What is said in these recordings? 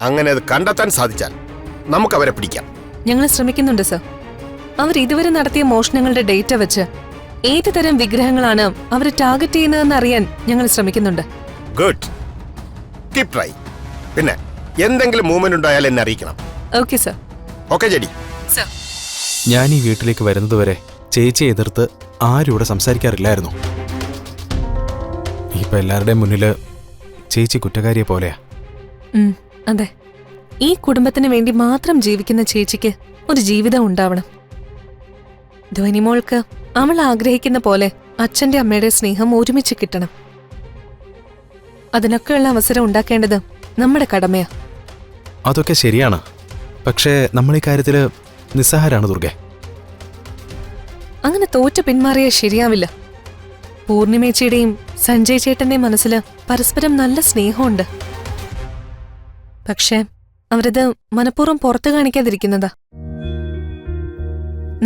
അങ്ങനെ അത് കണ്ടെത്താൻ സാധിച്ചാൽ നമുക്ക് അവരെ പിടിക്കാം. ഞങ്ങൾ ശ്രമിക്കുന്നുണ്ട് സർ. അവർ ഇതുവരെ നടത്തിയ മോഷണങ്ങളുടെ ഡേറ്റ വെച്ച് ഏത് തരം വിഗ്രഹങ്ങളാണ് അവർ ടാർഗറ്റ് ചെയ്യുന്നതെന്ന് അറിയാൻ ഞങ്ങൾ ശ്രമിക്കുന്നുണ്ട്. Good, keep try. പിന്നെ എന്തെങ്കിലും മൂവ്മെന്റ് ഉണ്ടായാൽ എന്നെ അറിയിക്കണം. Okay sir. Okay JD. Sir, ഞാൻ ഈ വീട്ടിലേക്ക് വരുന്നതുവരെ ചേച്ചിയെ എതിർത്ത് ആരും ഇവിടെ സംസാരിക്കാറില്ലായിരുന്നു. ഇപ്പൊ എല്ലാവരുടെയും മുന്നില് ചേച്ചി കുറ്റക്കാരിയെ പോലെയാ. അതെ. ഈ കുടുംബത്തിന് വേണ്ടി മാത്രം ജീവിക്കുന്ന ചേച്ചിക്ക് ഒരു ജീവിതം ഉണ്ടാവണം. ധ്വനിമോൾക്ക് അവൾ ആഗ്രഹിക്കുന്ന പോലെ അച്ഛന്റെ അമ്മയുടെ സ്നേഹം ഒരുമിച്ച് കിട്ടണം. അതിനൊക്കെയുള്ള അവസരം ഉണ്ടാക്കേണ്ടത് നമ്മുടെ കടമയാ. അതൊക്കെ ശരിയാണ്. പക്ഷേ നമ്മൾ ഈ കാര്യത്തില് നിസ്സഹാരാണ് ദുർഗെ. അങ്ങനെ തോറ്റ പിന്മാറിയാൽ ശരിയാവില്ല. പൂർണിമേച്ചിയുടെയും സഞ്ജയ് ചേട്ടന്റെയും മനസ്സിൽ പരസ്പരം നല്ല സ്നേഹമുണ്ട്. പക്ഷേ അവരത് മനഃപൂർവ്വം പുറത്തു കാണിക്കാതിരിക്കുന്നതാ.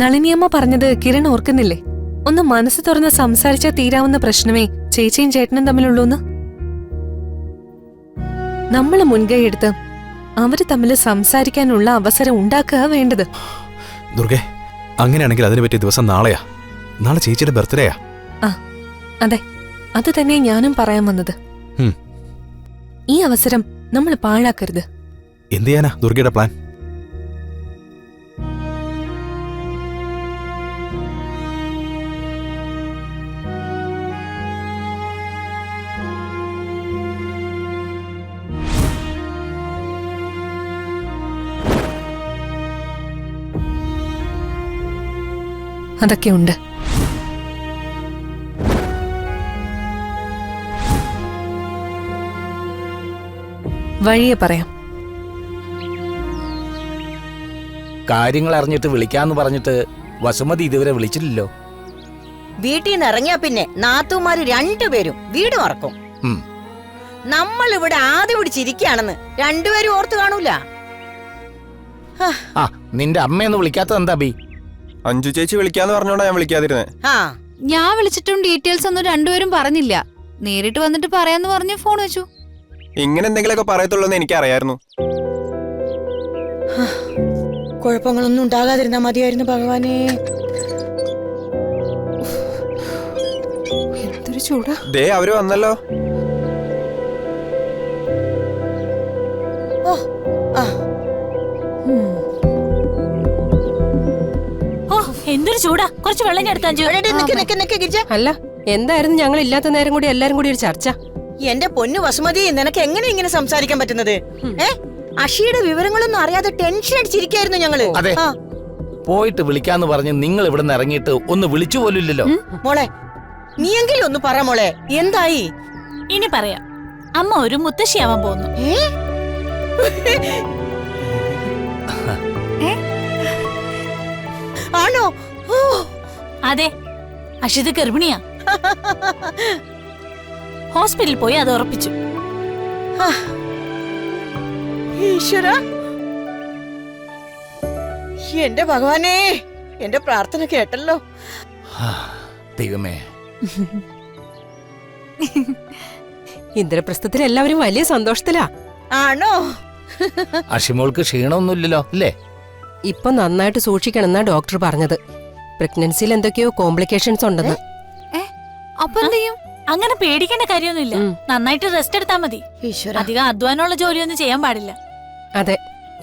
നളിനിയമ്മ പറഞ്ഞത് കിരൺ ഓർക്കുന്നില്ലേ? ഒന്ന് മനസ്സ് തുറന്ന് സംസാരിച്ചാൽ തീരാവുന്ന പ്രശ്നമേ ചേച്ചിയും ചേട്ടനും തമ്മിലുള്ളൂന്ന്. നമ്മള് മുൻകൈ എടുത്ത് അവര് തമ്മിൽ സംസാരിക്കാനുള്ള അവസരം ഉണ്ടാക്കുക വേണ്ടത്. ദുർഗെ, അങ്ങനെയാണെങ്കിൽ അതിനെ പറ്റിയ ദിവസം നാളെയാ. നാളെ ചേച്ചിയുടെ ബർത്ത്ഡേയാ. ആ അതെ, അത് തന്നെ ഞാനും പറയാൻ വന്നത്. ഈ അവസരം നമ്മൾ പാഴാക്കരുത്. എന്ത് ചെയ്യാനാ ദുർഗയുടെ പ്ലാൻ? അതൊക്കെയുണ്ട്. വഴിയെ പറയാം. കാര്യങ്ങൾ അറിഞ്ഞിട്ട് വിളിക്കാന്ന് പറഞ്ഞിട്ട് വസുമതി ഇതുവരെ വിളിച്ചില്ലല്ലോ. വീട്ടിൽ നിന്ന് ഇറങ്ങിയാ പിന്നെ നാത്തുമാര് രണ്ടുപേരും വീട് മറക്കും. നമ്മൾ ഇവിടെ ആദ്യം പിടിച്ചിരിക്കുകയാണെന്ന് രണ്ടുപേരും ഓർത്തു കാണൂല. ആ, നിന്റെ അമ്മയൊന്ന് വിളിക്കാത്തത് എന്താ ബി? അഞ്ജു ചേച്ചി വിളിക്കാന്ന് പറഞ്ഞോണ്ടാ ഞാൻ വിളിക്കാതിരുന്നേ. ഞാൻ വിളിച്ചിട്ടും ഡീറ്റെയിൽസ് ഒന്നും രണ്ടുപേരും പറഞ്ഞില്ല. നേരിട്ട് വന്നിട്ട് പറയാന്ന് പറഞ്ഞ് ഫോൺ വെച്ചു. ഇങ്ങനെ എന്തെങ്കിലുമൊക്കെ പറയത്തുള്ളൂ എന്ന് എനിക്കറിയായിരുന്നു. കുഴപ്പങ്ങളൊന്നും ഉണ്ടാകാതിരുന്നാ മതിയായിരുന്നു ഭഗവാനെ. എന്തൊരു ചൂടാ. ദേ അവര് വന്നല്ലോ. എന്തൊരു ചൂടാ. കുറച്ച് വെള്ളം അല്ല, എന്തായിരുന്നു ഞങ്ങൾ ഇല്ലാത്ത നേരം കൂടി എല്ലാരും കൂടി ഒരു ചർച്ച? എന്റെ പൊന്നു വസുമതി, നിനക്ക് എങ്ങനെ ഇങ്ങനെ സംസാരിക്കാൻ പറ്റുന്നത്? അഷിയുടെ വിവരങ്ങളൊന്നും അറിയാതെ ടെൻഷൻ അടിച്ചിരിക്കായിരുന്നു ഞങ്ങള്. അതെ, പോയിട്ട് വിളിക്കാന്ന് പറഞ്ഞ് നിങ്ങൾ ഇവിടെ നിന്ന് ഇറങ്ങിയിട്ട് ഒന്ന് വിളിച്ചു പോലില്ലല്ലോ. മോളെ, നീയെങ്കിലും ഒന്ന് പറ മോളെ, എന്തായി? ഇനി പറയാം. അമ്മ ഒരു മുത്തശ്ശിയാവാൻ പോകുന്നു. ആണോ? അതെ, അഷിത് ഗർഭിണിയാ. ഹോസ്പിറ്റലിൽ പോയി അത് ഉറപ്പിച്ചു. ഈശ്വര, എന്റെ ഭഗവാനെ, എന്റെ പ്രാർത്ഥന കേട്ടല്ലോ. ദൈവമേ, ഇന്ദ്രപ്രസ്ഥത്തിൽ എല്ലാവരും വലിയ സന്തോഷത്തിലാ. ആണോ? അഷിമോൾക്ക് ക്ഷീണമൊന്നുമില്ലല്ലോ അല്ലേ? ഇപ്പൊ നന്നായിട്ട് സൂക്ഷിക്കണമെന്നാ ഡോക്ടർ പറഞ്ഞത്. പ്രഗ്നൻസിയിൽ എന്തൊക്കെയോ കോംപ്ലിക്കേഷൻസ് ഉണ്ടെന്ന്. അപ്പൊ എന്ത് ചെയ്യും? അങ്ങനെ പേടിക്കേണ്ട കാര്യമൊന്നുമില്ല. നന്നായിട്ട് റെസ്റ്റ് എടുത്താ മതി. അധികം അധ്വാനമുള്ള ജോലിയൊന്നും ചെയ്യാൻ പാടില്ല. അതെ,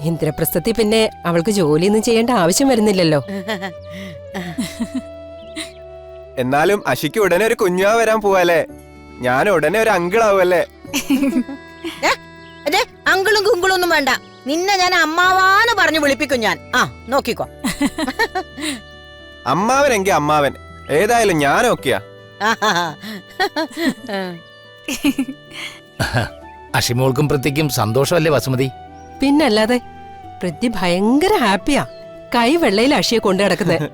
ഇന്ദ്രപ്രസ്ഥത്തിൽ പിന്നെ അവൾക്ക് ജോലിയൊന്നും ചെയ്യേണ്ട ആവശ്യം വരുന്നില്ലല്ലോ. എന്നാലും അഷിക്ക് ഉടനെ ഒരു കുഞ്ഞാ വരാൻ പോവല്ലേ? ഞാൻ ഉടനെ ഒരു അങ്കിളാവല്ലേ? അതെ, അങ്കിളും കുങ്കിളും ഒന്നും വേണ്ട. നിന്നെ ഞാൻ അമ്മാവാന്ന് പറഞ്ഞു വിളിപ്പിക്കും ഞാൻ. നോക്കിക്കോ. അമ്മാവനെങ്കി അമ്മാവൻ, ഏതായാലും ഞാൻ ഓക്കെയാ. അഷിമോൾക്കും പ്രത്യേകം സന്തോഷമല്ലേ വസുമതി? പിന്നല്ലാതെ, പൃഥ്വി ഭയങ്കര ഹാപ്പിയാ. കൈ വെള്ളയിൽ അഷിയെ കൊണ്ടു കിടക്കുന്നത്.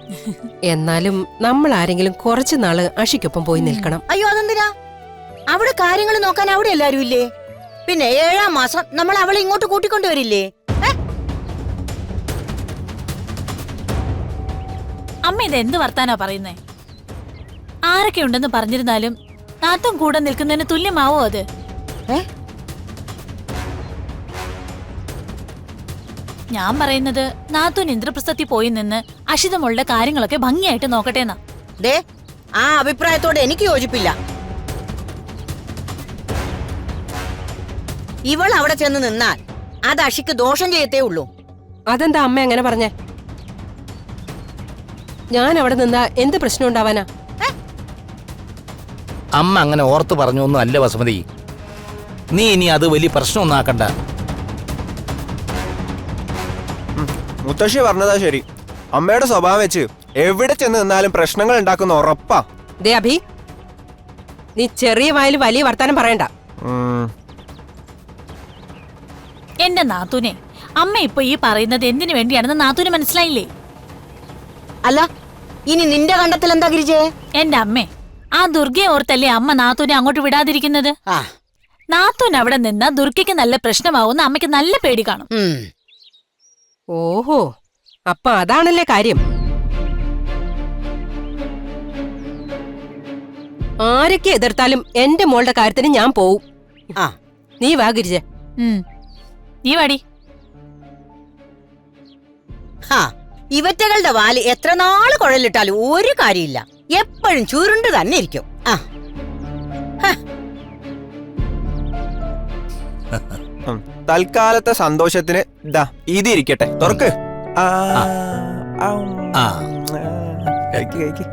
എന്നാലും നമ്മൾ ആരെങ്കിലും കുറച്ചു നാള് അഷിക്കൊപ്പം പോയി നിൽക്കണം. അയ്യോ, അതെന്തിനാ? അവിടെ കാര്യങ്ങൾ നോക്കാൻ അവിടെ എല്ലാരും ഇല്ലേ? പിന്നെ 7-ാം മാസം നമ്മൾ അവളെ ഇങ്ങോട്ട് കൂട്ടിക്കൊണ്ടുവരില്ലേ? അമ്മ ഇത് എന്ത് വർത്താനാ പറയുന്നേ? ആരൊക്കെ ഉണ്ടെന്ന് പറഞ്ഞിരുന്നാലും നാത്തും കൂടെ നിൽക്കുന്നതിന് തുല്യമാവോ അത്? ഞാൻ പറയുന്നത് നാത്തൂൻ ഇന്ദ്രപ്രസ്ഥത്തിൽ പോയി നിന്ന് അഷിതമുള്ള കാര്യങ്ങളൊക്കെ ഭംഗിയായിട്ട് നോക്കട്ടെന്നാ. ദേ, ആ അഭിപ്രായത്തോട് എനിക്ക് യോജിപ്പില്ല. ഇവൾ അവിടെ ചെന്ന് നിന്നാൽ അത് അഷിക്ക് ദോഷം ചെയ്യത്തേ ഉള്ളൂ. അതെന്താ അമ്മ അങ്ങനെ പറഞ്ഞേ? ഞാൻ അവിടെ നിന്നാ എന്ത് പ്രശ്നം ഉണ്ടാവാനാ? അമ്മ അങ്ങനെ ഓർത്ത് പറഞ്ഞൊന്നും അല്ല വസുമതി. നീ ഇനി അത് വലിയ പ്രശ്നമൊന്നും ആക്കണ്ട. മുത്തശ്ശി പറഞ്ഞതാ ശരി. അമ്മയുടെ സ്വഭാവം വെച്ച് എവിടെ ചെന്ന് നിന്നാലും പ്രശ്നങ്ങൾ ഉണ്ടാക്കുന്ന ഉറപ്പാ. ദേ അഭി, നീ ചെറിയ വായിൽ വലിയ വർത്താനം പറയണ്ട. ഉം. എന്റെ നാത്തൂനെ, അമ്മ ഇപ്പൊ ഈ പറയുന്നത് എന്തിനു വേണ്ടിയാണെന്ന് നാത്തൂന് മനസ്സിലായില്ലേ? അല്ല, ഇനി നിന്റെ കണ്ടത്തിൽ എന്താ ഗിരിജേ? എന്റെ അമ്മേ, ആ ദുർഗയെ ഓർത്തല്ലേ അമ്മ നാത്തൂനെ അങ്ങോട്ട് വിടാതിരിക്കുന്നത്? ആ, നാത്തൂൻ അവിടെ നിന്നാ ദുർഗയ്ക്ക് നല്ല പ്രശ്നമാവുന്ന അമ്മയ്ക്ക് നല്ല പേടി കാണും. ഉം. ഓഹോ, അപ്പൊ അതാണല്ലേ കാര്യം. ആരൊക്കെ എതിർത്താലും എന്റെ മോളുടെ കാര്യത്തിന് ഞാൻ പോവും. ആ, നീ വാ ഗിരിജ. നീ വാടി. ഹാ, ഇവറ്റകളുടെ വാല് എത്ര നാള് കുഴലിട്ടാലും ഒരു കാര്യമില്ല. എപ്പോഴും ചുരുണ്ട് തന്നെ ഇരിക്കും. ആ, തൽക്കാലത്തെ സന്തോഷത്തിന് ദാ ഇതിരിക്കട്ടെ. തുറക്ക്. ആ, ആ. കഴിക്ക്, കഴിക്ക്.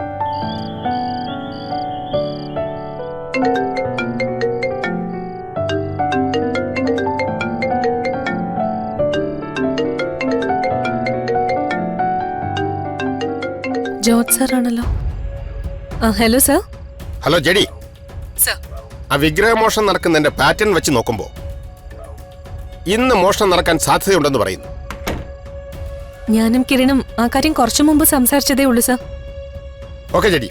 ജോർജ് സാർ ആണല്ലോ. Hello sir. Hello JD, sir. ആ വിഗ്രഹമോഷണം നടക്കുന്നതിന്റെ പാറ്റേൺ വെച്ച് നോക്കുമ്പോ ഇന്ന് മോഷണം നടക്കാൻ സാധ്യതയുണ്ടെന്ന് പറയുന്നു. ഞാനും കിരണും ആ കാര്യം കുറച്ചു മുമ്പ് സംസാരിച്ചതേ ഉള്ളൂ സാർ. ഓക്കെ ജെഡി,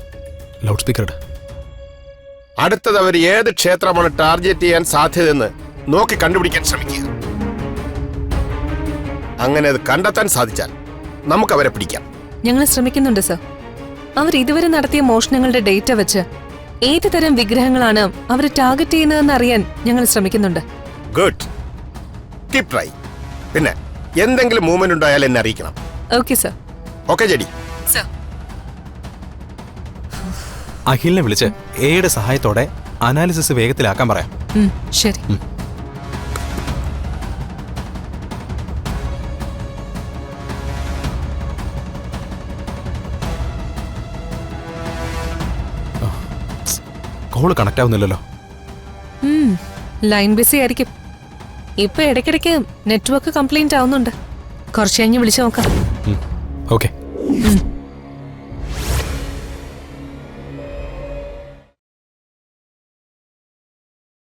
ലൗഡ് സ്പീക്കറുടെ അടുത്തത് അവർ ഏത് ക്ഷേത്രമാണ് ടാർഗറ്റ് ചെയ്യാൻ സാധ്യതയെന്ന് നോക്കി കണ്ടുപിടിക്കാൻ ശ്രമിക്കുക. അങ്ങനെ അത് കണ്ടെത്താൻ സാധിച്ചാൽ നമുക്ക് അവരെ പിടിക്കാം. ഞങ്ങൾ ശ്രമിക്കുന്നുണ്ട് സാർ. അവർ ഇതുവരെ നടത്തിയ മോഷണങ്ങളുടെ ഡേറ്റ വെച്ച് ഏത് തരം വിഗ്രഹങ്ങളാണ് അവർ ടാർഗറ്റ് ചെയ്യുന്നതെന്ന് അറിയാൻ ഞങ്ങൾ ശ്രമിക്കുന്നുണ്ട്. Good, keep try. പിന്നെ എന്തെങ്കിലും മൂവ്മെന്റ് ഉണ്ടായാൽ എന്നെ അറിയിക്കണം. Okay sir. Okay JD. അഖിലിനെ വിളിച്ച് എയുടെ സഹായത്തോടെ അനാലിസിസ് വേഗത്തിലാക്കാൻ പറയാം. ശരി. കോള് കണക്ട് ആവുന്നില്ലല്ലോ. ലൈൻ ബിസി ആയിരിക്കും. ഇപ്പൊ ഇടയ്ക്കിടയ്ക്ക് നെറ്റ്വർക്ക് കംപ്ലൈന്റ് ആവുന്നുണ്ട്. കുറച്ച് കഴിഞ്ഞ് വിളിച്ചു നോക്കാം. ഓക്കെ.